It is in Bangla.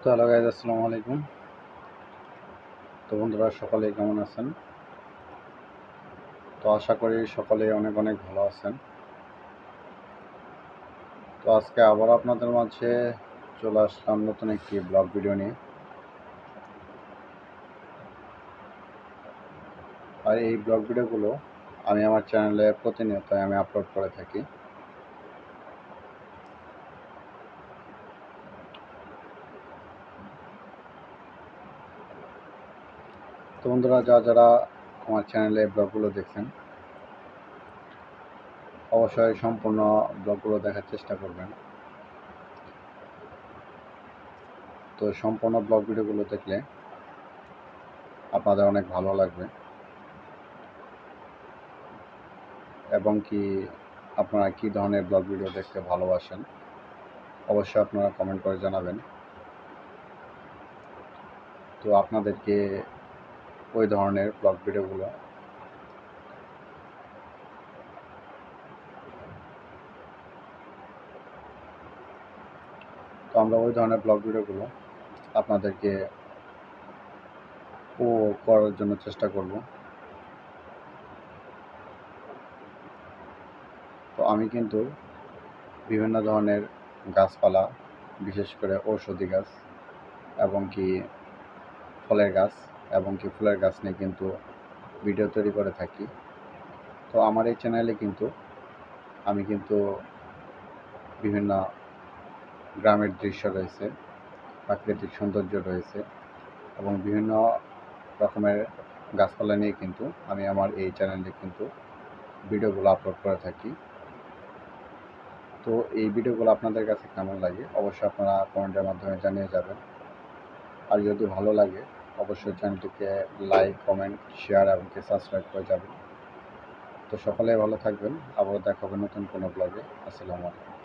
তো হ্যালো গাইজ, আসসালামু আলাইকুম। তো বন্ধুরা, সকলে কেমন আছেন? তো আশা করি সকলে অনেক অনেক ভালো আছেন। তো আজকে আবার আপনাদের মাঝে চলে আসলাম নতুন একটি ব্লগ ভিডিও নিয়ে। আর এই ব্লগ ভিডিওগুলো আমি আমার চ্যানেলে প্রতিনিয়ত আমি আপলোড করে থাকি। তো বন্ধুরা, যারা আমার চ্যানেলে ব্লগগুলো দেখছেন, অবশ্যই সম্পূর্ণ ব্লগগুলো দেখার চেষ্টা করবেন। তো সম্পূর্ণ ব্লগ ভিডিওগুলো দেখলে আপনাদের অনেক ভালো লাগবে, এবং কি আপনারা কী ধরনের ব্লগ ভিডিও দেখতে ভালোবাসেন অবশ্যই আপনারা কমেন্ট করে জানাবেন। তো আপনাদেরকে ওই ধরনের ব্লগ ভিডিওগুলো আমরা ওই ধরনের ব্লগ ভিডিওগুলো আপনাদেরকে করার জন্য চেষ্টা করব। তো আমি কিন্তু বিভিন্ন ধরনের গাছপালা, বিশেষ করে ঔষধি গাছ এবং কি ফলের গাছ এবং কি ফুলের গাছ নিয়ে কিন্তু ভিডিও তৈরি করে থাকি। তো আমার এই চ্যানেলে কিন্তু আমি কিন্তু বিভিন্ন গ্রামের দৃশ্য রয়েছে, প্রাকৃতিক সৌন্দর্য রয়েছে এবং বিভিন্ন রকমের গাছপালা নিয়ে কিন্তু আমি আমার এই চ্যানেলে কিন্তু ভিডিওগুলো আপলোড করে থাকি। তো এই ভিডিওগুলো আপনাদের কাছে কেমন লাগে অবশ্যই আপনারা কমেন্টের মাধ্যমে জানিয়ে যাবেন। আর যদি ভালো লাগে অবশ্যই চ্যানেলটিকে লাইক, কমেন্ট, শেয়ার এবং সাবস্ক্রাইব করে যাবেন। তো সকলে ভালো থাকবেন, আবারও দেখা হবে নতুন কোনো ব্লগে। আসসালামু আলাইকুম।